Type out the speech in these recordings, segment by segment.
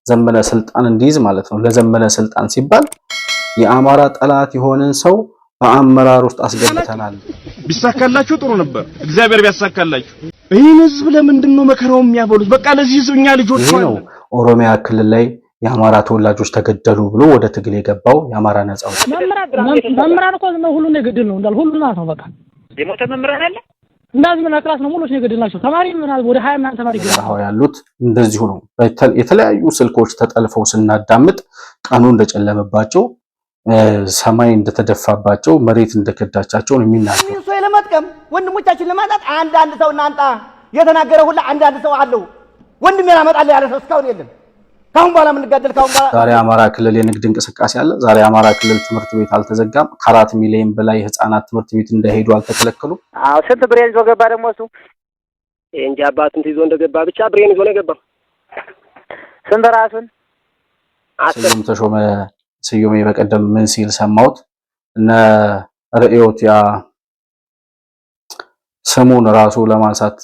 ዘመነ ስልጣን እንዲይዝ ማለት ነው። ለዘመነ ስልጣን ሲባል የአማራ ጠላት የሆነን ሰው በአመራር ውስጥ አስገብተናል። ቢሳካላችሁ ጥሩ ነበር፣ እግዚአብሔር ቢያሳካላችሁ። ይህን ህዝብ ለምንድን ነው መከራው የሚያበሉት? በቃ ለዚህ ህዝብ እኛ ልጆች ነው። ኦሮሚያ ክልል ላይ የአማራ ተወላጆች ተገደሉ ብሎ ወደ ትግል የገባው የአማራ ነጻ አውጪ መምህራን እኮ ሁሉ ነው የገደል ነው እንዳል ሁሉ ነው በቃ የሞተ መምህራን አለ እንደዚህ ምን ክላስ ነው ሙሉዎች ነው የገደልናቸው። ተማሪ ምናምን ወደ 20 ምናምን ተማሪ ገደሉ ያሉት እንደዚሁ ነው። የተለያዩ ስልኮች ተጠልፈው ስናዳምጥ ቀኑ እንደጨለመባቸው ሰማይ እንደተደፋባቸው መሬት እንደከዳቻቸው ነው የሚናገሩ። ሰው ለመጥቀም ወንድሞቻችን ለማጣት አንድ ሰው እናንጣ የተናገረ ሁሉ አንድ ሰው አለው። ወንድም ያመጣልህ ያለ ሰው እስካሁን የለም። ካሁን በኋላ ምን ገደል ካሁን በኋላ ዛሬ አማራ ክልል የንግድ እንቅስቃሴ አለ። ዛሬ አማራ ክልል ትምህርት ቤት አልተዘጋም። ከ4 ሚሊዮን በላይ ህፃናት ትምህርት ቤት እንዳይሄዱ አልተከለከሉም። አዎ ስንት ብሬን ይዞ ገባ ደግሞ እሱ እንጂ አባቱን ይዞ እንደገባ ብቻ ብሬን ይዞ ነው የገባው። ስንት ራሱን ስዩም ተሾመ ስዩም በቀደም ምን ሲል ሰማሁት? እነ ርዕዮት ያ ስሙን ራሱ ለማንሳት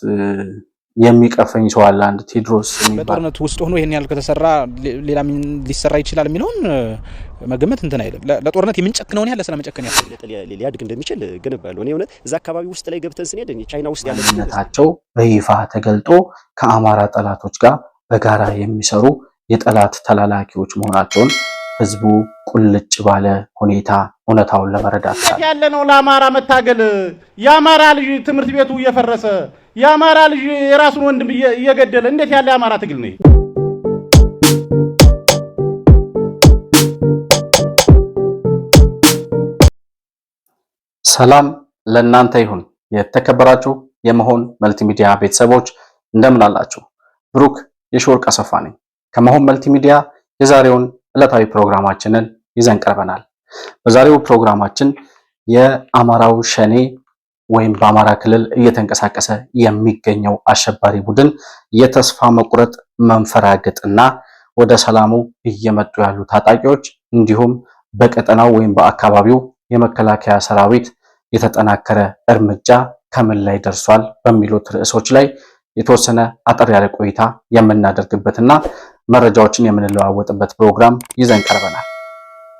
የሚቀፈኝ ሰው አለ። አንድ ቴድሮስ የሚባል በጦርነት ውስጥ ሆኖ ይሄን ያህል ከተሰራ ሌላ ምን ሊሰራ ይችላል የሚለውን መገመት እንትን አይደለም። ለጦርነት የምንጨክነውን ያህል ስለመጨከን ያህል ሊያድግ እንደሚችል ገነባለሁ። እኔ እውነት እዛ አካባቢ ውስጥ ላይ ገብተን ስንሄድ ቻይና ውስጥ ያለ ማንነታቸው በይፋ ተገልጦ ከአማራ ጠላቶች ጋር በጋራ የሚሰሩ የጠላት ተላላኪዎች መሆናቸውን ህዝቡ ቁልጭ ባለ ሁኔታ እውነታውን ለመረዳት ያለ ነው። ለአማራ መታገል የአማራ ልጅ ትምህርት ቤቱ እየፈረሰ የአማራ ልጅ የራሱን ወንድም እየገደለ እንዴት ያለ የአማራ ትግል ነው? ሰላም ለእናንተ ይሁን። የተከበራችሁ የመሆን መልቲሚዲያ ቤተሰቦች እንደምን አላችሁ? ብሩክ የሾርቅ አሰፋ ነኝ። ከመሆን መልቲሚዲያ የዛሬውን ዕለታዊ ፕሮግራማችንን ይዘን ቀርበናል። በዛሬው ፕሮግራማችን የአማራው ሸኔ ወይም በአማራ ክልል እየተንቀሳቀሰ የሚገኘው አሸባሪ ቡድን የተስፋ መቁረጥ መንፈራገጥና ወደ ሰላሙ እየመጡ ያሉ ታጣቂዎች እንዲሁም በቀጠናው ወይም በአካባቢው የመከላከያ ሰራዊት የተጠናከረ እርምጃ ከምን ላይ ደርሷል በሚሉት ርዕሶች ላይ የተወሰነ አጠር ያለ ቆይታ የምናደርግበትና መረጃዎችን የምንለዋወጥበት ፕሮግራም ይዘን ቀርበናል።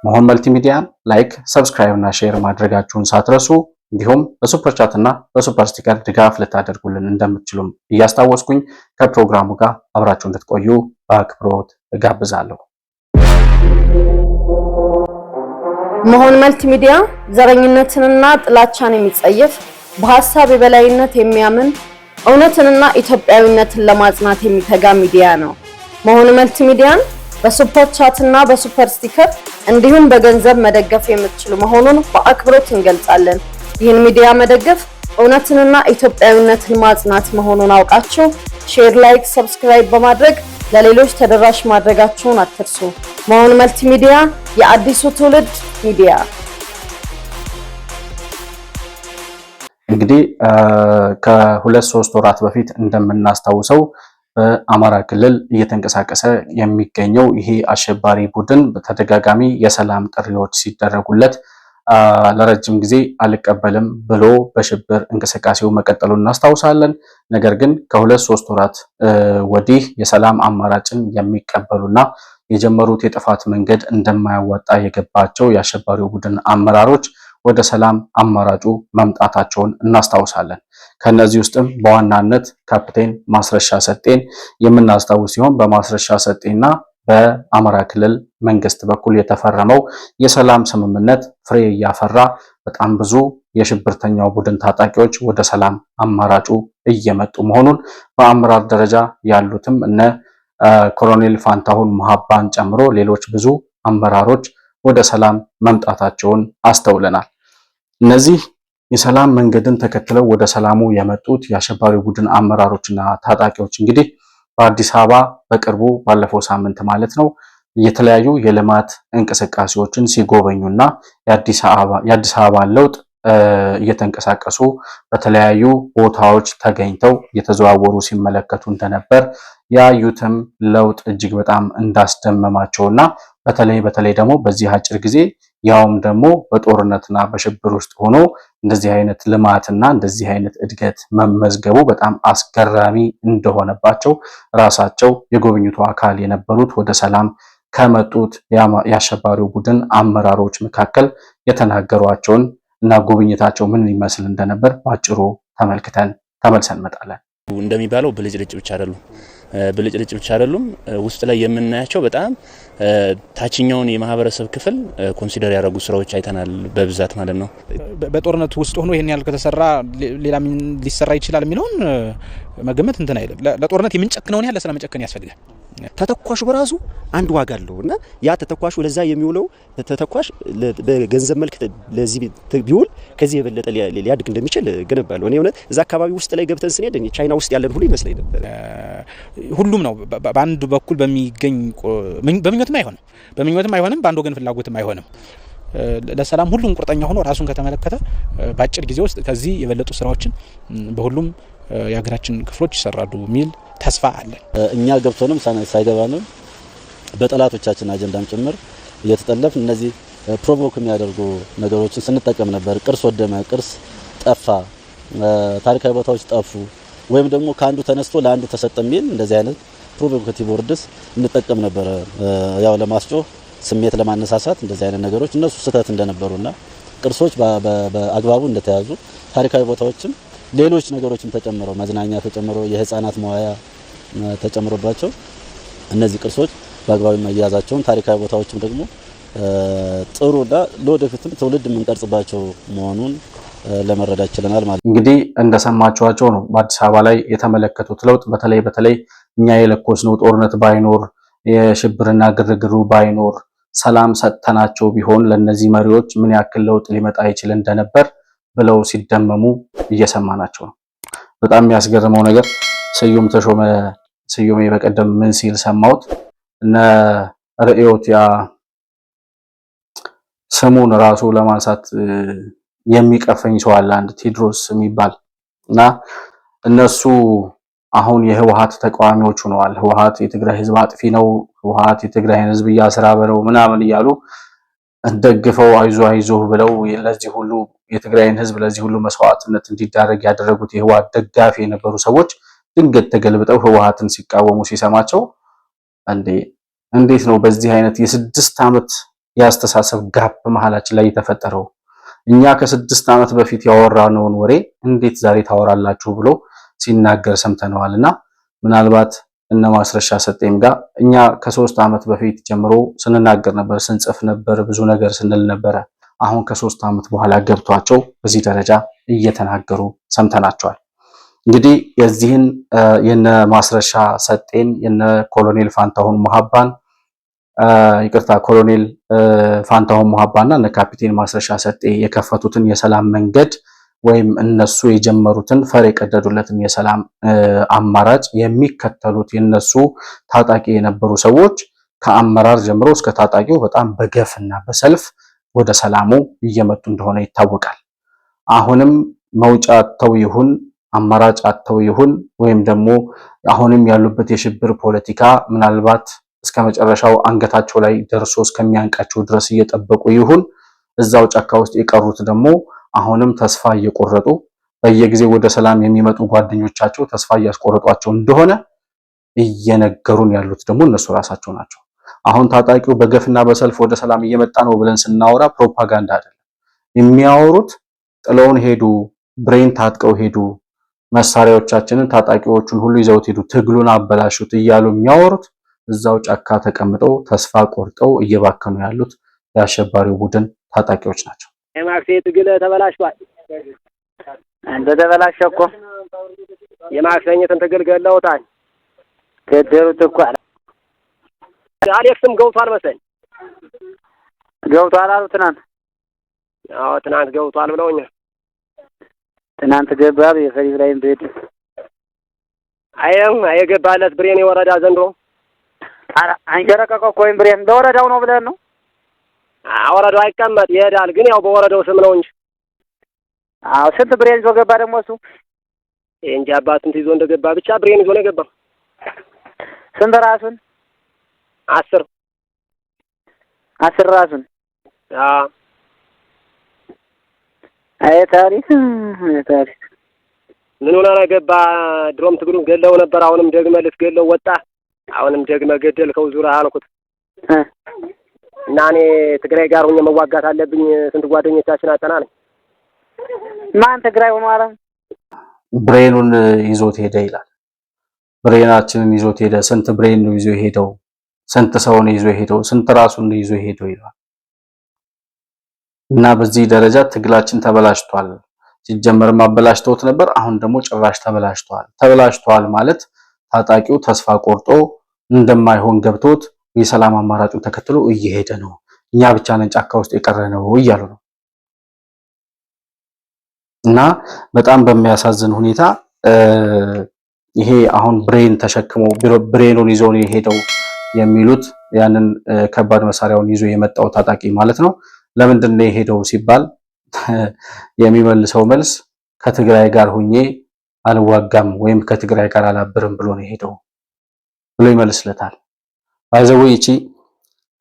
መሆን መልቲሚዲያን ላይክ፣ ሰብስክራይብ እና ሼር ማድረጋችሁን ሳትረሱ እንዲሁም በሱፐር ቻት እና በሱፐር ስቲከር ድጋፍ ልታደርጉልን እንደምትችሉም እያስታወስኩኝ ከፕሮግራሙ ጋር አብራችሁ እንድትቆዩ በአክብሮት እጋብዛለሁ። መሆን መልቲሚዲያ ዘረኝነትንና ጥላቻን የሚጸየፍ በሐሳብ የበላይነት የሚያምን እውነትንና ኢትዮጵያዊነትን ለማጽናት የሚተጋ ሚዲያ ነው። መሆን መልቲሚዲያን በሱፐር ቻት እና በሱፐር ስቲከር እንዲሁም በገንዘብ መደገፍ የምትችሉ መሆኑን በአክብሮት እንገልጻለን። ይህን ሚዲያ መደገፍ እውነትንና ኢትዮጵያዊነትን ማጽናት መሆኑን አውቃችሁ ሼር፣ ላይክ፣ ሰብስክራይብ በማድረግ ለሌሎች ተደራሽ ማድረጋችሁን አትርሱ። መሆን መልቲሚዲያ የአዲሱ ትውልድ ሚዲያ። እንግዲህ ከ2-3 ወራት በፊት እንደምናስታውሰው በአማራ ክልል እየተንቀሳቀሰ የሚገኘው ይሄ አሸባሪ ቡድን በተደጋጋሚ የሰላም ጥሪዎች ሲደረጉለት ለረጅም ጊዜ አልቀበልም ብሎ በሽብር እንቅስቃሴው መቀጠሉን እናስታውሳለን። ነገር ግን ከ2-3 ወራት ወዲህ የሰላም አማራጭን የሚቀበሉና የጀመሩት የጥፋት መንገድ እንደማያዋጣ የገባቸው የአሸባሪው ቡድን አመራሮች ወደ ሰላም አማራጩ መምጣታቸውን እናስታውሳለን። ከነዚህ ውስጥም በዋናነት ካፕቴን ማስረሻ ሰጤን የምናስታውስ ሲሆን በማስረሻ ሰጤና በአማራ ክልል መንግስት በኩል የተፈረመው የሰላም ስምምነት ፍሬ እያፈራ በጣም ብዙ የሽብርተኛው ቡድን ታጣቂዎች ወደ ሰላም አማራጩ እየመጡ መሆኑን በአመራር ደረጃ ያሉትም እነ ኮሎኔል ፋንታሁን ሙሃባን ጨምሮ ሌሎች ብዙ አመራሮች ወደ ሰላም መምጣታቸውን አስተውለናል። እነዚህ የሰላም መንገድን ተከትለው ወደ ሰላሙ የመጡት የአሸባሪው ቡድን አመራሮችና ታጣቂዎች እንግዲህ በአዲስ አበባ በቅርቡ ባለፈው ሳምንት ማለት ነው የተለያዩ የልማት እንቅስቃሴዎችን ሲጎበኙና የአዲስ አበባ ለውጥ እየተንቀሳቀሱ በተለያዩ ቦታዎች ተገኝተው እየተዘዋወሩ ሲመለከቱ እንደነበር ያዩትም ለውጥ እጅግ በጣም እንዳስደመማቸውና በተለይ ደግሞ በዚህ አጭር ጊዜ ያውም ደግሞ በጦርነትና በሽብር ውስጥ ሆኖ እንደዚህ አይነት ልማትና እንደዚህ አይነት እድገት መመዝገቡ በጣም አስገራሚ እንደሆነባቸው ራሳቸው የጉብኝቱ አካል የነበሩት ወደ ሰላም ከመጡት የአሸባሪው ቡድን አመራሮች መካከል የተናገሯቸውን እና ጉብኝታቸው ምን ይመስል እንደነበር ባጭሩ ተመልክተን ተመልሰን እንመጣለን። እንደሚባለው ብልጭልጭ ብቻ አይደሉም ውስጥ ላይ የምናያቸው በጣም ታችኛውን የማህበረሰብ ክፍል ኮንሲደር ያደረጉ ስራዎች አይተናል በብዛት ማለት ነው። በጦርነቱ ውስጥ ሆኖ ይሄን ያህል ከተሰራ ሌላ ምን ሊሰራ ይችላል የሚለውን መገመት እንትን አይደለም። ለጦርነት የምንጨክነውን ያህል ስለመጨከን ያስፈልጋል። ተተኳሹ በራሱ አንድ ዋጋ አለውና ያ ተተኳሹ ለዛ የሚውለው ተተኳሽ በገንዘብ መልክ ለዚህ ቢውል ከዚህ የበለጠ ሊያድግ እንደሚችል ገነባለሁ። እኔ እውነት እዛ አካባቢ ውስጥ ላይ ገብተን ስንሄድ ቻይና ውስጥ ያለን ሁሉ ይመስለኝ ነበር። ሁሉም ነው በአንድ በኩል በሚገኝ በምኞትም አይሆንም በአንድ ወገን ፍላጎትም አይሆንም። ለሰላም ሁሉም ቁርጠኛ ሆኖ ራሱን ከተመለከተ በአጭር ጊዜ ውስጥ ከዚህ የበለጡ ስራዎችን በሁሉም የሀገራችን ክፍሎች ይሰራሉ የሚል ተስፋ አለ። እኛ ገብቶንም ሳይገባንም በጠላቶቻችን አጀንዳም ጭምር እየተጠለፍ እነዚህ ፕሮቮክ የሚያደርጉ ነገሮችን ስንጠቀም ነበር። ቅርስ ወደመ፣ ቅርስ ጠፋ፣ ታሪካዊ ቦታዎች ጠፉ፣ ወይም ደግሞ ከአንዱ ተነስቶ ለአንዱ ተሰጠ የሚል እንደዚህ አይነት ፕሮቮካቲቭ ወርድስ እንጠቀም ነበር። ያው ለማስጮህ ስሜት ለማነሳሳት እንደዚህ አይነት ነገሮች እነሱ ስህተት እንደነበሩና ቅርሶች በአግባቡ እንደተያዙ ታሪካዊ ቦታዎችም ሌሎች ነገሮችም ተጨምረው መዝናኛ ተጨምሮ የህፃናት መዋያ ተጨምሮባቸው እነዚህ ቅርሶች በአግባቡ መያዛቸውን ታሪካዊ ቦታዎችም ደግሞ ጥሩና ለወደፊትም ትውልድ የምንቀርጽባቸው መሆኑን ለመረዳት ችለናል ማለት ነው። እንግዲህ እንደሰማችኋቸው ነው በአዲስ አበባ ላይ የተመለከቱት ለውጥ። በተለይ እኛ የለኮስነው ጦርነት ባይኖር የሽብርና ግርግሩ ባይኖር ሰላም ሰጥተናቸው ቢሆን ለነዚህ መሪዎች ምን ያክል ለውጥ ሊመጣ ይችል እንደነበር ብለው ሲደመሙ እየሰማናቸው ነው። በጣም የሚያስገርመው ነገር ስዩሜ በቀደም ምን ሲል ሰማሁት? እነ ርዕዮት ያ ስሙን ራሱ ለማንሳት የሚቀፈኝ ሰው አለ፣ አንድ ቴድሮስ የሚባል እና እነሱ አሁን የህወሓት ተቃዋሚዎች ሆነዋል። ህወሓት የትግራይ ህዝብ አጥፊ ነው፣ ህወሓት የትግራይን ህዝብ እያስራበረው ምናምን እያሉ እንደግፈው አይዞህ ብለው ለዚህ ሁሉ የትግራይን ህዝብ ለዚህ ሁሉ መስዋዕትነት እንዲዳረግ ያደረጉት የህወሓት ደጋፊ የነበሩ ሰዎች ድንገት ተገልብጠው ህወሓትን ሲቃወሙ ሲሰማቸው እንዴት ነው በዚህ አይነት የ6 ዓመት ያስተሳሰብ ጋፕ መሃላችን ላይ የተፈጠረው? እኛ ከ6 ዓመት በፊት ያወራነውን ወሬ እንዴት ዛሬ ታወራላችሁ ብሎ ሲናገር ሰምተነዋልና ምናልባት እነ ማስረሻ ሰጤም ጋር እኛ ከ3 ዓመት በፊት ጀምሮ ስንናገር ነበር፣ ስንጽፍ ነበር፣ ብዙ ነገር ስንል ነበረ። አሁን ከ3 ዓመት በኋላ ገብቷቸው በዚህ ደረጃ እየተናገሩ ሰምተናቸዋል። እንግዲህ የዚህን የነ ማስረሻ ሰጤን የነ ኮሎኔል ፋንታሁን ሙሃባን ኮሎኔል ፋንታሁን ሙሃባና እነ ካፒቴን ማስረሻ ሰጤ የከፈቱትን የሰላም መንገድ ወይም እነሱ የጀመሩትን ፈር የቀደዱለትን የሰላም አማራጭ የሚከተሉት የነሱ ታጣቂ የነበሩ ሰዎች ከአመራር ጀምሮ እስከ ታጣቂው በጣም በገፍና በሰልፍ ወደ ሰላሙ እየመጡ እንደሆነ ይታወቃል። አሁንም መውጫ አጥተው ይሁን አማራጭ አጥተው ይሁን ወይም ደግሞ አሁንም ያሉበት የሽብር ፖለቲካ ምናልባት እስከ መጨረሻው አንገታቸው ላይ ደርሶ እስከሚያንቃቸው ድረስ እየጠበቁ ይሁን እዛው ጫካ ውስጥ የቀሩት ደግሞ አሁንም ተስፋ እየቆረጡ በየጊዜው ወደ ሰላም የሚመጡ ጓደኞቻቸው ተስፋ እያስቆረጧቸው እንደሆነ እየነገሩን ያሉት ደግሞ እነሱ ራሳቸው ናቸው። አሁን ታጣቂው በገፍና በሰልፍ ወደ ሰላም እየመጣ ነው ብለን ስናወራ ፕሮፓጋንዳ አይደለም የሚያወሩት። ጥለውን ሄዱ፣ ብሬን ታጥቀው ሄዱ፣ መሳሪያዎቻችንን ታጣቂዎቹን ሁሉ ይዘውት ሄዱ፣ ትግሉን አበላሹት እያሉ የሚያወሩት እዛው ጫካ ተቀምጠው ተስፋ ቆርጠው እየባከኑ ያሉት የአሸባሪው ቡድን ታጣቂዎች ናቸው። የማክሴ ትግል ተበላሽቷል። አንተ ተበላሸ እኮ የማክሰኝትን ትግል ገለውታል። ገደሉት እኮ አሌክስም ገብቷል መሰለኝ። ገብቷል አሉ ትናንት። አዎ ትናንት ገብቷል ብለውኛል። ትናንት ገባሉ የፈሪድ ላይም ቤት የገባለት ብሬን የወረዳ ዘንድሮ አንጀረቀቀው ኮይም ብሬን ለወረዳው ነው ብለን ነው። ወረዳው አይቀመጥ ይሄዳል፣ ግን ያው በወረዳው ስም ነው እንጂ። አዎ ስንት ብሬን ይዞ ገባ ደግሞ እሱ? እንጂ አባቱን ይዞ እንደገባ ብቻ ብሬን ይዞ ነው የገባ። ስንት ራሱን? 10 ራሱን አይ ታሪክ ምን ሆነ ገባ? ድሮም ትግሉን ገለው ነበር። አሁንም ደግመህ ልትገለው ወጣ። አሁንም ደግመህ ገደልከው ዙራ አልኩት እና እኔ ትግራይ ጋር ሆኜ መዋጋት አለብኝ። ስንት ጓደኞቻችን አጠናለኝ። ማን ትግራይ ሆኖ አለ? ብሬኑን ይዞት ሄደ ይላል። ብሬናችንን ይዞት ሄደ። ስንት ብሬን ነው ይዞ ሄደው? ስንት ሰው ነው ይዞ ሄደው? ስንት ራሱን ነው ይዞ ሄደው ይላል። እና በዚህ ደረጃ ትግላችን ተበላሽቷል። ሲጀመር ማበላሽተውት ነበር። አሁን ደግሞ ጭራሽ ተበላሽቷል። ተበላሽቷል ማለት ታጣቂው ተስፋ ቆርጦ እንደማይሆን ገብቶት የሰላም አማራጩ ተከትሎ እየሄደ ነው። እኛ ብቻ ነን ጫካ ውስጥ የቀረ ነው እያሉ ነው። እና በጣም በሚያሳዝን ሁኔታ ይሄ አሁን ብሬን ተሸክሞ ብሬኑን ይዞ ነው የሄደው የሚሉት ያንን ከባድ መሳሪያውን ይዞ የመጣው ታጣቂ ማለት ነው። ለምንድን ነው የሄደው ሲባል የሚመልሰው መልስ ከትግራይ ጋር ሁኜ አልዋጋም ወይም ከትግራይ ጋር አላብርም ብሎ ነው የሄደው ብሎ ይመልስለታል። ባይዘው ይቺ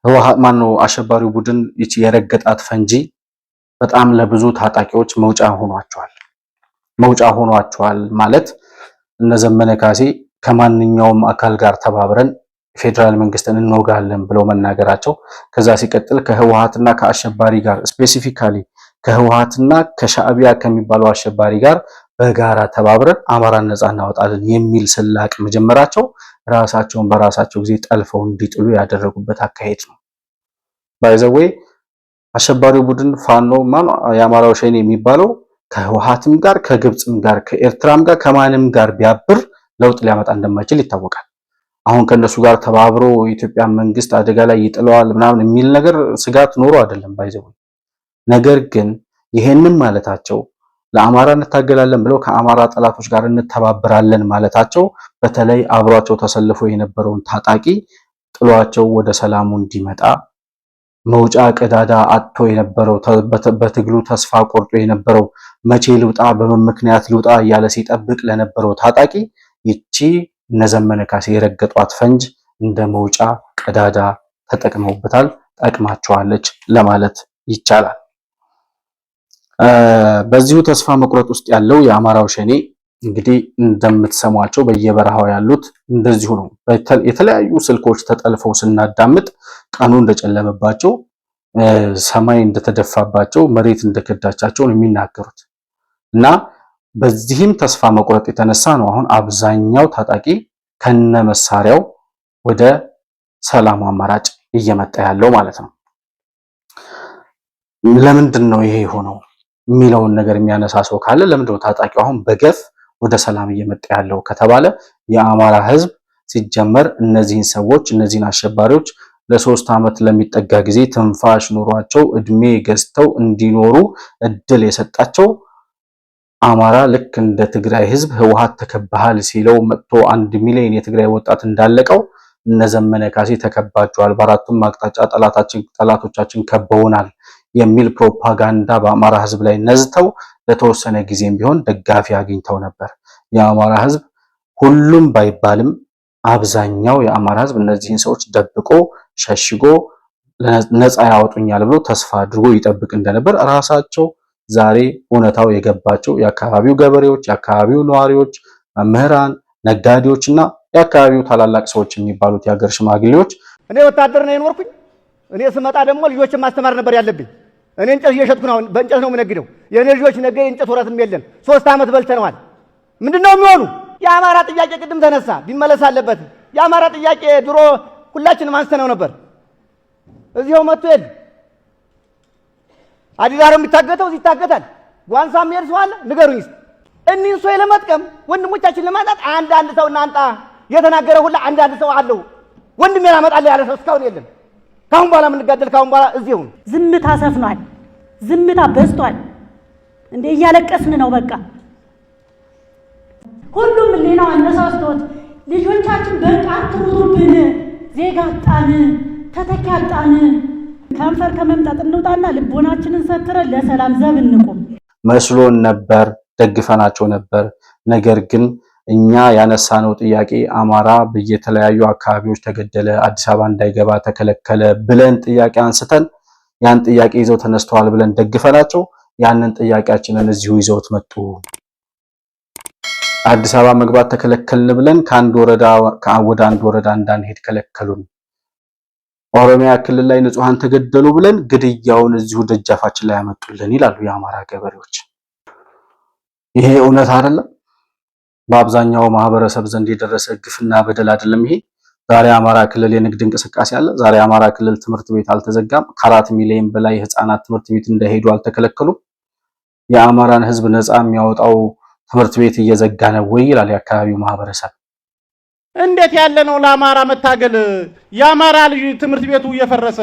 ህወሓት ማነው አሸባሪው ቡድን ይቺ የረገጣት ፈንጂ በጣም ለብዙ ታጣቂዎች መውጫ ሆኗቸዋል ማለት እነ ዘመነ ካሴ ከማንኛውም አካል ጋር ተባብረን ፌደራል መንግስትን እንወጋለን ብለው መናገራቸው፣ ከዛ ሲቀጥል ከህወሓትና ከአሸባሪ ጋር ስፔሲፊካሊ ከህወሓትና ከሻዕቢያ ከሚባለው አሸባሪ ጋር በጋራ ተባብረን አማራን ነፃ እናወጣለን የሚል ስላቅ መጀመራቸው ራሳቸውን በራሳቸው ጊዜ ጠልፈው እንዲጥሉ ያደረጉበት አካሄድ ነው። ባይዘዌ አሸባሪው ቡድን ፋኖ ማን የአማራው ሸኔ የሚባለው ከህወሓትም ጋር ከግብፅም ጋር ከኤርትራም ጋር ከማንም ጋር ቢያብር ለውጥ ሊያመጣ እንደማይችል ይታወቃል። አሁን ከነሱ ጋር ተባብሮ የኢትዮጵያ መንግስት አደጋ ላይ ይጥለዋል ምናምን የሚል ነገር ስጋት ኖሮ አይደለም ባይዘው። ነገር ግን ይሄንን ማለታቸው ለአማራ እንታገላለን ብለው ከአማራ ጠላቶች ጋር እንተባበራለን ማለታቸው በተለይ አብሯቸው ተሰልፎ የነበረውን ታጣቂ ጥሏቸው ወደ ሰላሙ እንዲመጣ መውጫ ቀዳዳ አጥቶ የነበረው በትግሉ ተስፋ ቆርጦ የነበረው መቼ ልውጣ በምን ምክንያት ልውጣ እያለ ሲጠብቅ ለነበረው ታጣቂ ይቺ እነዘመነ ካሴ የረገጧት ፈንጅ እንደ መውጫ ቀዳዳ ተጠቅመውበታል፣ ጠቅማቸዋለች ለማለት ይቻላል። በዚሁ ተስፋ መቁረጥ ውስጥ ያለው የአማራው ሸኔ እንግዲህ እንደምትሰሟቸው በየበረሃው ያሉት እንደዚሁ ነው። የተለያዩ ስልኮች ተጠልፈው ስናዳምጥ ቀኑ እንደጨለመባቸው፣ ሰማይ እንደተደፋባቸው፣ መሬት እንደከዳቻቸው ነው የሚናገሩት እና በዚህም ተስፋ መቁረጥ የተነሳ ነው አሁን አብዛኛው ታጣቂ ከነ መሳሪያው ወደ ሰላም አማራጭ እየመጣ ያለው ማለት ነው። ለምንድን ነው ይሄ ሆነው የሚለውን ነገር የሚያነሳ ሰው ካለ ለምንድን ነው ታጣቂው አሁን በገፍ ወደ ሰላም እየመጣ ያለው ከተባለ የአማራ ህዝብ ሲጀመር እነዚህን ሰዎች እነዚህን አሸባሪዎች ለ3 ዓመት ለሚጠጋ ጊዜ ትንፋሽ ኑሯቸው እድሜ ገዝተው እንዲኖሩ እድል የሰጣቸው አማራ ልክ እንደ ትግራይ ህዝብ ህወሓት ተከባሃል ሲለው መጥቶ 1 ሚሊዮን የትግራይ ወጣት እንዳለቀው እነዘመነ ካሴ ተከባቸዋል፣ በአራቱም አቅጣጫ ጠላቶቻችን ከበውናል የሚል ፕሮፓጋንዳ በአማራ ህዝብ ላይ ነዝተው ለተወሰነ ጊዜም ቢሆን ደጋፊ አግኝተው ነበር። የአማራ ህዝብ ሁሉም ባይባልም አብዛኛው የአማራ ህዝብ እነዚህን ሰዎች ደብቆ ሸሽጎ ነፃ ያወጡኛል ብሎ ተስፋ አድርጎ ይጠብቅ እንደነበር ራሳቸው ዛሬ እውነታው የገባቸው የአካባቢው ገበሬዎች፣ የአካባቢው ነዋሪዎች፣ መምህራን፣ ነጋዴዎችና የአካባቢው ታላላቅ ሰዎች የሚባሉት የሀገር ሽማግሌዎች እኔ ወታደር ነኝ የኖርኩኝ። እኔ ስመጣ ደግሞ ልጆችን ማስተማር ነበር ያለብኝ። እኔ እንጨት እየሸጥኩ ነው፣ በእንጨት ነው የምነግደው። የእኔ ልጆች ነገ እንጨት ወረትም የለን 3 ዓመት በልተነዋል። ምንድነው የሚሆኑ? የአማራ ጥያቄ ቅድም ተነሳ፣ ቢመለስ አለበት። የአማራ ጥያቄ ድሮ ሁላችንም አንስተነው ነበር። እዚያው መጥቶ የለ አዲዳሩ የሚታገተው ይታገታል። ጓንሳ የሚሄድ ሰው አለ? ንገሩኝ። እኒህን ሰው ለመጥቀም ወንድሞቻችን ለማጣት አንዳንድ ሰው እናንጣ የተናገረ ሁላ አንዳንድ ሰው አለው። ወንድም ያመጣልህ ያለ ሰው እስካሁን የለም። ካሁን በኋላ የምንጋደል ካሁን በኋላ እዚሁ ዝምታ ሰፍኗል። ዝምታ በዝቷል። እንዴ እያለቀስን ነው። በቃ ሁሉም ሌላው አነሳስቶት ልጆቻችን በቃ አትሙቱብን፣ ዜጋ አጣን፣ ተተኪ አጣን፣ ከንፈር ከመምጣት እንውጣና ልቦናችንን ሰትረን ለሰላም ዘብ እንቁም መስሎን ነበር፣ ደግፈናቸው ነበር። ነገር ግን እኛ ያነሳነው ጥያቄ አማራ በየተለያዩ አካባቢዎች ተገደለ፣ አዲስ አበባ እንዳይገባ ተከለከለ ብለን ጥያቄ አንስተን ያን ጥያቄ ይዘው ተነስተዋል ብለን ደግፈናቸው ያንን ጥያቄያችንን እዚሁ ይዘውት መጡ። አዲስ አበባ መግባት ተከለከልን ብለን ከአንድ ወረዳ ወደ አንድ ወረዳ እንዳንሄድ ከለከሉን። ኦሮሚያ ክልል ላይ ንጹሃን ተገደሉ ብለን ግድያውን እዚሁ ደጃፋችን ላይ ያመጡልን ይላሉ የአማራ ገበሬዎች። ይሄ እውነት አይደለም? በአብዛኛው ማህበረሰብ ዘንድ የደረሰ ግፍና በደል አይደለም ይሄ? ዛሬ አማራ ክልል የንግድ እንቅስቃሴ አለ። ዛሬ አማራ ክልል ትምህርት ቤት አልተዘጋም። ከ4 ሚሊዮን በላይ ህፃናት ትምህርት ቤት እንዳይሄዱ አልተከለከሉም። የአማራን ህዝብ ነፃ የሚያወጣው ትምህርት ቤት እየዘጋ ነው ወይ ይላል የአካባቢው ማህበረሰብ። እንዴት ያለ ነው ለአማራ መታገል? የአማራ ልጅ ትምህርት ቤቱ እየፈረሰ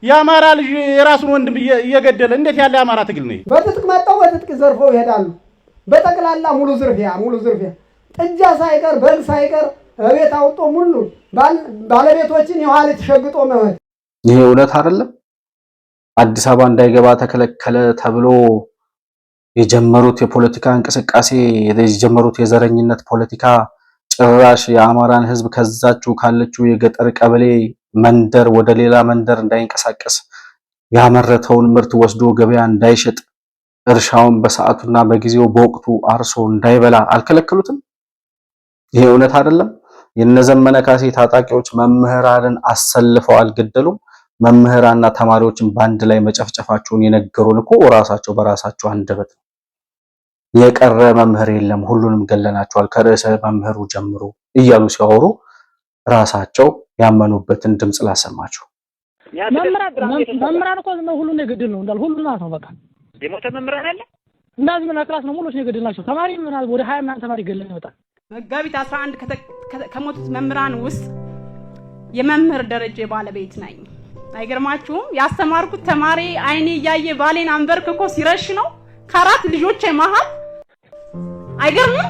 የአማራ ልጅ የራሱን ወንድም እየገደለ እንዴት ያለ የአማራ ትግል ነው? በትጥቅ መጣው በትጥቅ ዘርፈው ይሄዳሉ። በጠቅላላ ሙሉ ዝርፊያ ጥጃ ሳይቀር በግ ሳይቀር እቤት አውጦ ሙሉ ባለቤቶችን የኋላ ተሸግጦ መሄድ። ይሄ እውነት አይደለም? አዲስ አበባ እንዳይገባ ተከለከለ ተብሎ የጀመሩት የፖለቲካ እንቅስቃሴ የጀመሩት የዘረኝነት ፖለቲካ ጭራሽ የአማራን ህዝብ ከዛችው ካለችው የገጠር ቀበሌ መንደር ወደ ሌላ መንደር እንዳይንቀሳቀስ ያመረተውን ምርት ወስዶ ገበያ እንዳይሸጥ እርሻውን በሰዓቱና በጊዜው በወቅቱ አርሶ እንዳይበላ አልከለከሉትም? ይሄ እውነት አይደለም? የነዘመነ ካሴ ታጣቂዎች መምህራንን አሰልፈው አልገደሉም? መምህራንና ተማሪዎችን ባንድ ላይ መጨፍጨፋቸውን የነገሩን እኮ ራሳቸው በራሳቸው አንደበት ነው። የቀረ መምህር የለም ሁሉንም ገለናቸዋል ከርዕሰ መምህሩ ጀምሮ እያሉ ሲያወሩ ራሳቸው ያመኑበትን ድምጽ ላሰማችሁ። መምህራን እኮ ሁሉን የገደል ነው እንዳል ሁሉን ማለት ነው። በቃ የሞተ መምህራን አለ እንዳዝ ምን ክላስ ነው ሙሉዎች የገደልናቸው። ተማሪ ምናል ወደ 20 ምናምን ተማሪ ገለን ይወጣል። መጋቢት 11 ከሞቱት መምህራን ውስጥ የመምህር ደረጃ ባለቤት ነኝ። አይገርማችሁም? ያስተማርኩት ተማሪ አይኔ እያየ ባሌን አንበርክኮ ሲረሽ ነው ከአራት ልጆቼ መሃል። አይገርምም?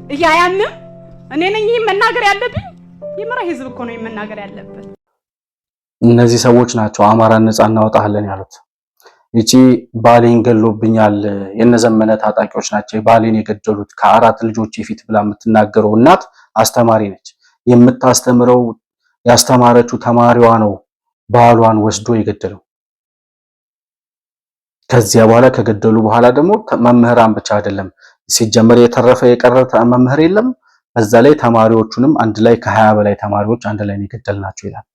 እያያምም እኔ ነኝ ይሄን መናገር ያለብኝ? የመራ ህዝብ እኮ ነው መናገር ያለበት። እነዚህ ሰዎች ናቸው አማራን ነፃ እናወጣለን ያሉት። እቺ ባሌን ገሎብኛል የነዘመነ ታጣቂዎች ናቸው ባሌን የገደሉት ከአራት ልጆች ፊት ብላ የምትናገረው እናት አስተማሪ ነች። የምታስተምረው ያስተማረችው ተማሪዋ ነው ባሏን ወስዶ የገደለው። ከዚያ በኋላ ከገደሉ በኋላ ደግሞ መምህራን ብቻ አይደለም ሲጀመር የተረፈ የቀረ መምህር የለም። በዛ ላይ ተማሪዎቹንም አንድ ላይ ከ20 በላይ ተማሪዎች አንድ ላይ የገደልናቸው ይላል።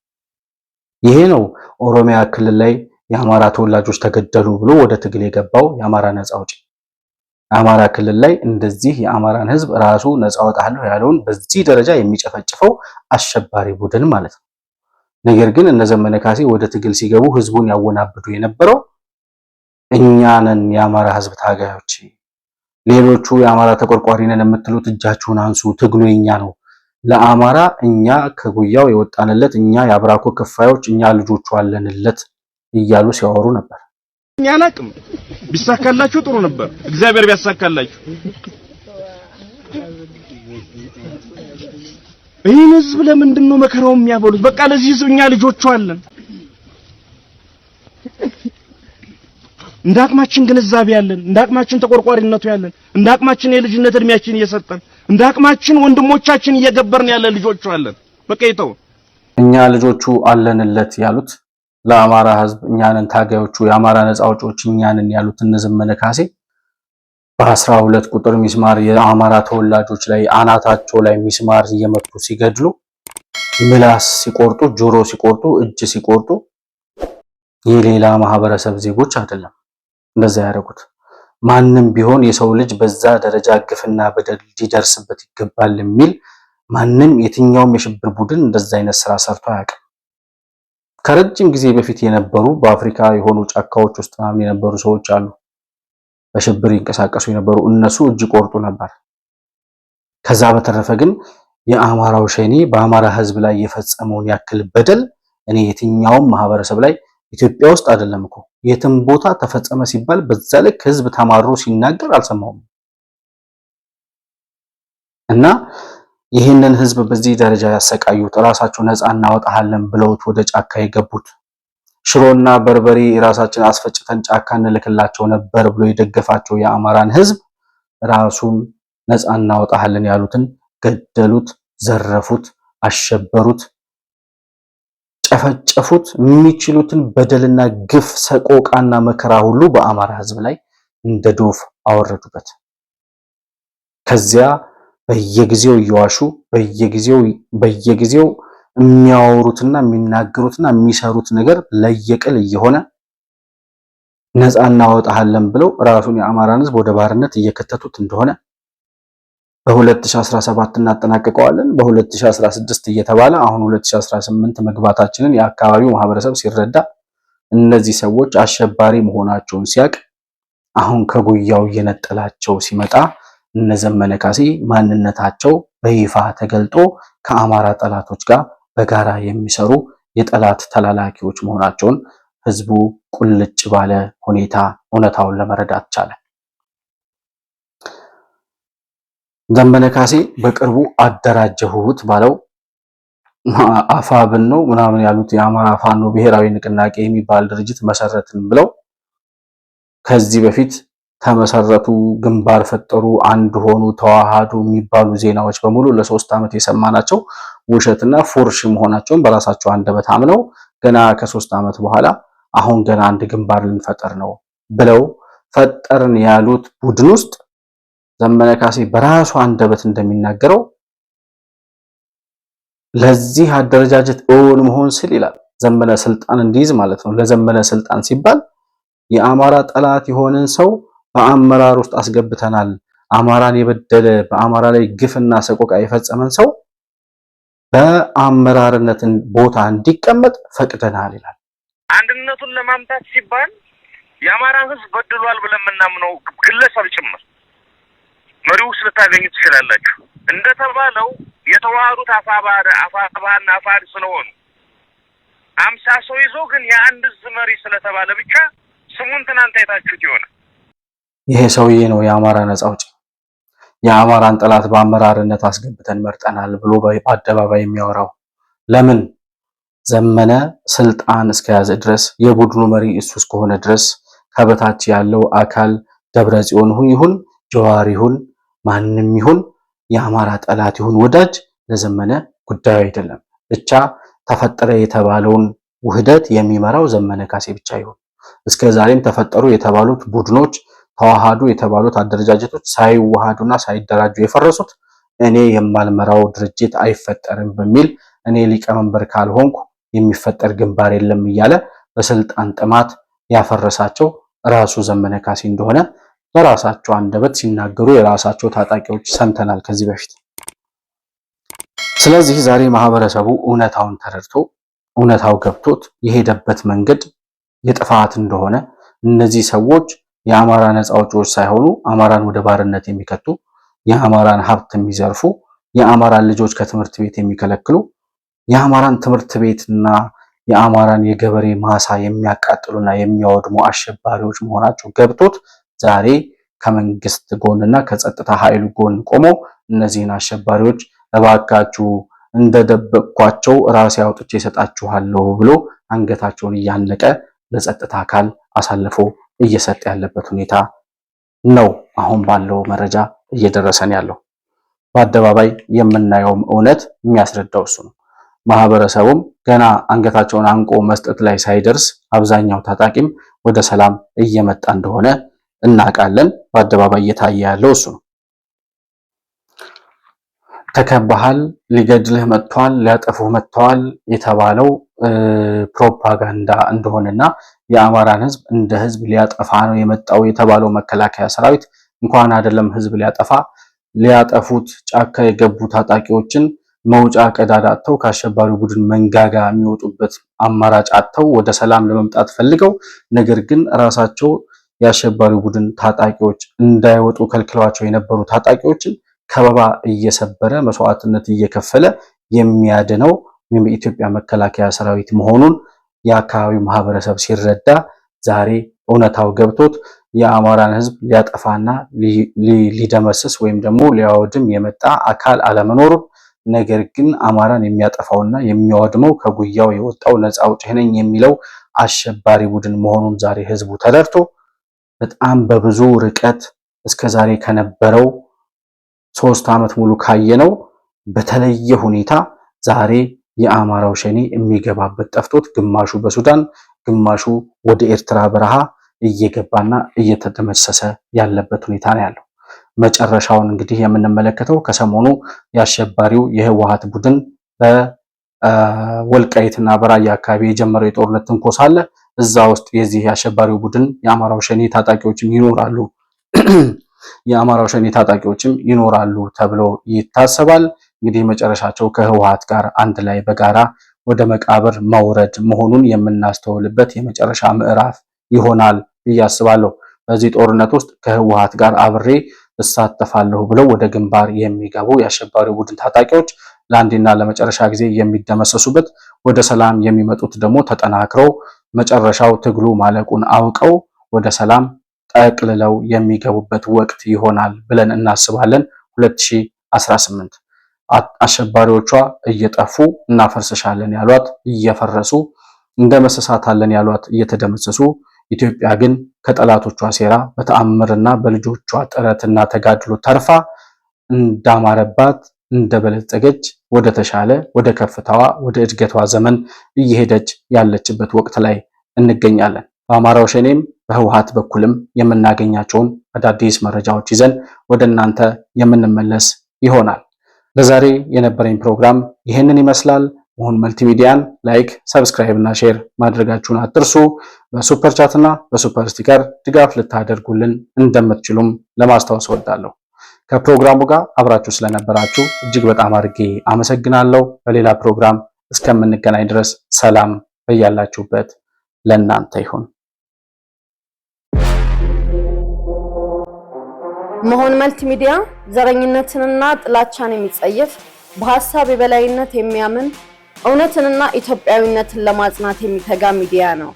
ይሄ ነው ኦሮሚያ ክልል ላይ የአማራ ተወላጆች ተገደሉ ብሎ ወደ ትግል የገባው የአማራ ነፃ አውጪ። አማራ ክልል ላይ እንደዚህ የአማራን ህዝብ ራሱ ነፃ አወጣለሁ ያለውን በዚህ ደረጃ የሚጨፈጭፈው አሸባሪ ቡድን ማለት ነው። ነገር ግን እነዘመነ ካሴ ወደ ትግል ሲገቡ ህዝቡን ያወናብዱ የነበረው እኛ ነን የአማራ ህዝብ ታጋዮች፣ ሌሎቹ የአማራ ተቆርቋሪ ነን የምትሉት እጃችሁን አንሱ፣ ትግሉ የኛ ነው፣ ለአማራ እኛ ከጉያው የወጣንለት እኛ የአብራኮ ክፋዮች እኛ ልጆቹ አለንለት እያሉ ሲያወሩ ነበር። እኛ አላቅም ቢሳካላችሁ ጥሩ ነበር፣ እግዚአብሔር ቢያሳካላችሁ። ይህን ህዝብ ለምንድን ነው መከራው የሚያበሉት? በቃ ለዚህ ህዝብ እኛ ልጆቹ አለን። እንዳቅማችን ግንዛቤ ያለን፣ እንዳቅማችን ተቆርቋሪነቱ ያለን፣ እንዳቅማችን የልጅነት እድሜያችን እየሰጠን፣ እንዳቅማችን ወንድሞቻችን እየገበርን ያለ ልጆቹ አለን። በቃ ይተው እኛ ልጆቹ አለንለት ያሉት ለአማራ ህዝብ እኛንን ታጋዮቹ የአማራ ነፃ አውጪዎች እኛንን ያሉት እነዘመነ ካሴ በ12 ቁጥር ሚስማር የአማራ ተወላጆች ላይ አናታቸው ላይ ሚስማር እየመቱ ሲገድሉ፣ ምላስ ሲቆርጡ፣ ጆሮ ሲቆርጡ፣ እጅ ሲቆርጡ የሌላ ማህበረሰብ ዜጎች አይደለም እንደዛ ያደረጉት። ማንም ቢሆን የሰው ልጅ በዛ ደረጃ ግፍና በደል ሊደርስበት ይገባል የሚል ማንም የትኛውም የሽብር ቡድን እንደዛ አይነት ስራ ሰርቶ አያውቅም። ከረጅም ጊዜ በፊት የነበሩ በአፍሪካ የሆኑ ጫካዎች ውስጥ የነበሩ ሰዎች አሉ በሽብር ይንቀሳቀሱ የነበሩ እነሱ እጅ ቆርጡ ነበር። ከዛ በተረፈ ግን የአማራው ሸኔ በአማራ ህዝብ ላይ የፈጸመውን ያክል በደል እኔ የትኛውም ማህበረሰብ ላይ ኢትዮጵያ ውስጥ አይደለም እኮ የትም ቦታ ተፈጸመ ሲባል በዛ ልክ ህዝብ ተማሮ ሲናገር አልሰማውም። እና ይህንን ህዝብ በዚህ ደረጃ ያሰቃዩት ራሳቸው ነፃ እናወጣለን ብለውት ወደ ጫካ የገቡት ሽሮና በርበሬ ራሳችን አስፈጭተን ጫካ እንልክላቸው ነበር ብሎ የደገፋቸው የአማራን ህዝብ ራሱን ነፃ እናወጣለን ያሉትን ገደሉት፣ ዘረፉት፣ አሸበሩት፣ ጨፈጨፉት። የሚችሉትን በደልና ግፍ ሰቆቃና መከራ ሁሉ በአማራ ህዝብ ላይ እንደ ዶፍ አወረዱበት። ከዚያ በየጊዜው እየዋሹ በየጊዜው የሚያወሩትና የሚናገሩትና የሚሰሩት ነገር ለየቅል እየሆነ ነፃ እናወጣለን ብለው ራሱን የአማራን ህዝብ ወደ ባርነት እየከተቱት እንደሆነ በ2017 እናጠናቀቀዋለን በ2016 እየተባለ አሁን 2018 መግባታችንን የአካባቢው ማህበረሰብ ሲረዳ እነዚህ ሰዎች አሸባሪ መሆናቸውን ሲያቅ አሁን ከጉያው እየነጠላቸው ሲመጣ እነ ዘመነ ካሴ ማንነታቸው በይፋ ተገልጦ ከአማራ ጠላቶች ጋር በጋራ የሚሰሩ የጠላት ተላላኪዎች መሆናቸውን ህዝቡ ቁልጭ ባለ ሁኔታ እውነታውን ለመረዳት ቻለ። ዘመነ ካሴ በቅርቡ አደራጀሁት ባለው አፋብን ነው ምናምን ያሉት የአማራ ፋኖ ብሔራዊ ንቅናቄ የሚባል ድርጅት መሰረትን ብለው ከዚህ በፊት ተመሰረቱ፣ ግንባር ፈጠሩ፣ አንድ ሆኑ፣ ተዋሃዱ የሚባሉ ዜናዎች በሙሉ ለ3 ዓመት የሰማናቸው ውሸትና ፉርሽ መሆናቸውን በራሳቸው አንደበት አምነው ገና ከ3 ዓመት በኋላ አሁን ገና አንድ ግንባር ልንፈጠር ነው ብለው ፈጠርን ያሉት ቡድን ውስጥ ዘመነ ካሴ በራሱ አንደበት እንደሚናገረው ለዚህ አደረጃጀት እውን መሆን ስል ይላል ዘመነ ስልጣን እንዲይዝ ማለት ነው። ለዘመነ ስልጣን ሲባል የአማራ ጠላት የሆነን ሰው በአመራር ውስጥ አስገብተናል። አማራን የበደለ በአማራ ላይ ግፍና ሰቆቃ የፈጸመን ሰው በአመራርነት ቦታ እንዲቀመጥ ፈቅደናል ይላል። አንድነቱን ለማምጣት ሲባል የአማራን ህዝብ በድሏል ብለን የምናምነው ግለሰብ ጭምር መሪው ልታገኙ ትችላላችሁ። እንደተባለው የተዋሃዱት አፋባና አፋድ ስለሆኑ 50 ሰው ይዞ ግን የአንድ ህዝብ መሪ ስለተባለ ብቻ ስሙን ትናንት አይታችሁት ይሆናል። ይሄ ሰውዬ ነው የአማራ ነፃ አውጪ፣ የአማራን ጠላት በአመራርነት አስገብተን መርጠናል ብሎ በአደባባይ የሚያወራው። ለምን? ዘመነ ስልጣን እስከያዘ ድረስ የቡድኑ መሪ እሱ እስከሆነ ድረስ ከበታች ያለው አካል ደብረጽዮን ይሁን ጀዋር ይሁን ማንም ይሁን የአማራ ጠላት ይሁን ወዳጅ ለዘመነ ጉዳዩ አይደለም። ብቻ ተፈጠረ የተባለውን ውህደት የሚመራው ዘመነ ካሴ ብቻ ይሁን። እስከዛሬም ተፈጠሩ የተባሉት ቡድኖች ተዋሃዱ የተባሉት አደረጃጀቶች ሳይዋሃዱና ሳይደራጁ የፈረሱት እኔ የማልመራው ድርጅት አይፈጠርም በሚል እኔ ሊቀመንበር ካልሆንኩ የሚፈጠር ግንባር የለም እያለ በስልጣን ጥማት ያፈረሳቸው ራሱ ዘመነ ካሴ እንደሆነ በራሳቸው አንደበት ሲናገሩ የራሳቸው ታጣቂዎች ሰምተናል ከዚህ በፊት። ስለዚህ ዛሬ ማህበረሰቡ እውነታውን ተረድቶ እውነታው ገብቶት የሄደበት መንገድ የጥፋት እንደሆነ እነዚህ ሰዎች የአማራ ነፃ አውጪዎች ሳይሆኑ አማራን ወደ ባርነት የሚከቱ የአማራን ሀብት የሚዘርፉ የአማራን ልጆች ከትምህርት ቤት የሚከለክሉ የአማራን ትምህርት ቤትና የአማራን የገበሬ ማሳ የሚያቃጥሉና የሚያወድሙ አሸባሪዎች መሆናቸው ገብቶት ዛሬ ከመንግስት ጎንና ከጸጥታ ኃይሉ ጎን ቆሞ እነዚህን አሸባሪዎች እባካችሁ እንደደበቅኳቸው ራሴ አውጥቼ እሰጣችኋለሁ ብሎ አንገታቸውን እያነቀ ለጸጥታ አካል አሳልፎ እየሰጠ ያለበት ሁኔታ ነው አሁን ባለው መረጃ እየደረሰን ያለው። በአደባባይ የምናየውም እውነት የሚያስረዳው እሱ ነው። ማህበረሰቡም ገና አንገታቸውን አንቆ መስጠት ላይ ሳይደርስ አብዛኛው ታጣቂም ወደ ሰላም እየመጣ እንደሆነ እናውቃለን። በአደባባይ እየታየ ያለው እሱ ነው። ተከባሃል፣ ሊገድልህ መጥቷል፣ ሊያጠፉህ መጥተዋል የተባለው ፕሮፓጋንዳ እንደሆነና የአማራን ህዝብ እንደ ህዝብ ሊያጠፋ ነው የመጣው የተባለው መከላከያ ሰራዊት እንኳን አይደለም ህዝብ ሊያጠፉት ጫካ የገቡ ታጣቂዎችን መውጫ ቀዳዳ አጥተው ከአሸባሪው ቡድን መንጋጋ የሚወጡበት አማራጭ አጥተው ወደ ሰላም ለመምጣት ፈልገው ነገር ግን ራሳቸው የአሸባሪው ቡድን ታጣቂዎች እንዳይወጡ ከልክለዋቸው የነበሩ ታጣቂዎችን ከበባ እየሰበረ መስዋዕትነት እየከፈለ የሚያድነው የኢትዮጵያ መከላከያ ሰራዊት መሆኑን የአካባቢው ማህበረሰብ ሲረዳ ዛሬ እውነታው ገብቶት የአማራን ህዝብ ሊያጠፋና ሊደመስስ ወይም ደግሞ ሊያወድም የመጣ አካል አለመኖሩን ነገር ግን አማራን የሚያጠፋውና የሚያወድመው ከጉያው የወጣው ነፃ አውጪ ነኝ የሚለው አሸባሪ ቡድን መሆኑን ዛሬ ህዝቡ ተረድቶ በጣም በብዙ ርቀት እስከዛሬ ከነበረው 3 ዓመት ሙሉ ካየነው በተለየ ሁኔታ ዛሬ የአማራው ሸኔ የሚገባበት ጠፍቶት ግማሹ በሱዳን ግማሹ ወደ ኤርትራ በረሃ እየገባና እየተደመሰሰ ያለበት ሁኔታ ነው ያለው። መጨረሻውን እንግዲህ የምንመለከተው ከሰሞኑ የአሸባሪው የህወሓት ቡድን በወልቃይትና በራያ አካባቢ የጀመረው የጦርነት ትንኮሳ አለ። እዛ ውስጥ የዚህ የአሸባሪው ቡድን የአማራው ሸኔ ታጣቂዎችም ይኖራሉ ተብሎ ይታሰባል። እንግዲህ መጨረሻቸው ከህወሓት ጋር አንድ ላይ በጋራ ወደ መቃብር መውረድ መሆኑን የምናስተውልበት የመጨረሻ ምዕራፍ ይሆናል ብዬ አስባለሁ። በዚህ ጦርነት ውስጥ ከህወሓት ጋር አብሬ እሳተፋለሁ ብለው ወደ ግንባር የሚገቡ የአሸባሪው ቡድን ታጣቂዎች ለአንዴና ለመጨረሻ ጊዜ የሚደመሰሱበት፣ ወደ ሰላም የሚመጡት ደግሞ ተጠናክረው መጨረሻው ትግሉ ማለቁን አውቀው ወደ ሰላም ጠቅልለው የሚገቡበት ወቅት ይሆናል ብለን እናስባለን። 2018 አሸባሪዎቿ እየጠፉ እናፈርስሻለን ያሏት እየፈረሱ እንደመሰሳታለን ያሏት እየተደመሰሱ ኢትዮጵያ ግን ከጠላቶቿ ሴራ በተአምርና በልጆቿ ጥረትና ተጋድሎ ተርፋ እንዳማረባት እንደበለጸገች ወደ ተሻለ ወደ ከፍታዋ ወደ እድገቷ ዘመን እየሄደች ያለችበት ወቅት ላይ እንገኛለን። በአማራው ሸኔም በህወሓት በኩልም የምናገኛቸውን አዳዲስ መረጃዎች ይዘን ወደ እናንተ የምንመለስ ይሆናል። ለዛሬ የነበረኝ ፕሮግራም ይህንን ይመስላል። መሆን መልቲሚዲያን ላይክ፣ ሰብስክራይብ እና ሼር ማድረጋችሁን አትርሱ። በሱፐር ቻት እና በሱፐር ስቲከር ድጋፍ ልታደርጉልን እንደምትችሉም ለማስታወስ እወዳለሁ። ከፕሮግራሙ ጋር አብራችሁ ስለነበራችሁ እጅግ በጣም አድርጌ አመሰግናለሁ። በሌላ ፕሮግራም እስከምንገናኝ ድረስ ሰላም በያላችሁበት ለእናንተ ይሁን። መሆን መልቲሚዲያ ዘረኝነትንና ጥላቻን የሚጸየፍ በሐሳብ የበላይነት የሚያምን እውነትንና ኢትዮጵያዊነትን ለማጽናት የሚተጋ ሚዲያ ነው።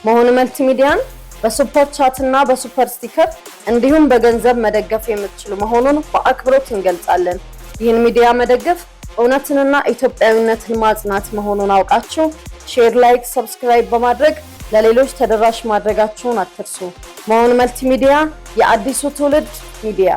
መሆን መልቲሚዲያን በሱፐር ቻት እና በሱፐር ስቲከር እንዲሁም በገንዘብ መደገፍ የምትችሉ መሆኑን በአክብሮት እንገልጻለን። ይህን ሚዲያ መደገፍ እውነትንና ኢትዮጵያዊነትን ማጽናት መሆኑን አውቃችሁ ሼር፣ ላይክ፣ ሰብስክራይብ በማድረግ ለሌሎች ተደራሽ ማድረጋችሁን አትርሱ። መሆን መልቲሚዲያ የአዲሱ ትውልድ ሚዲያ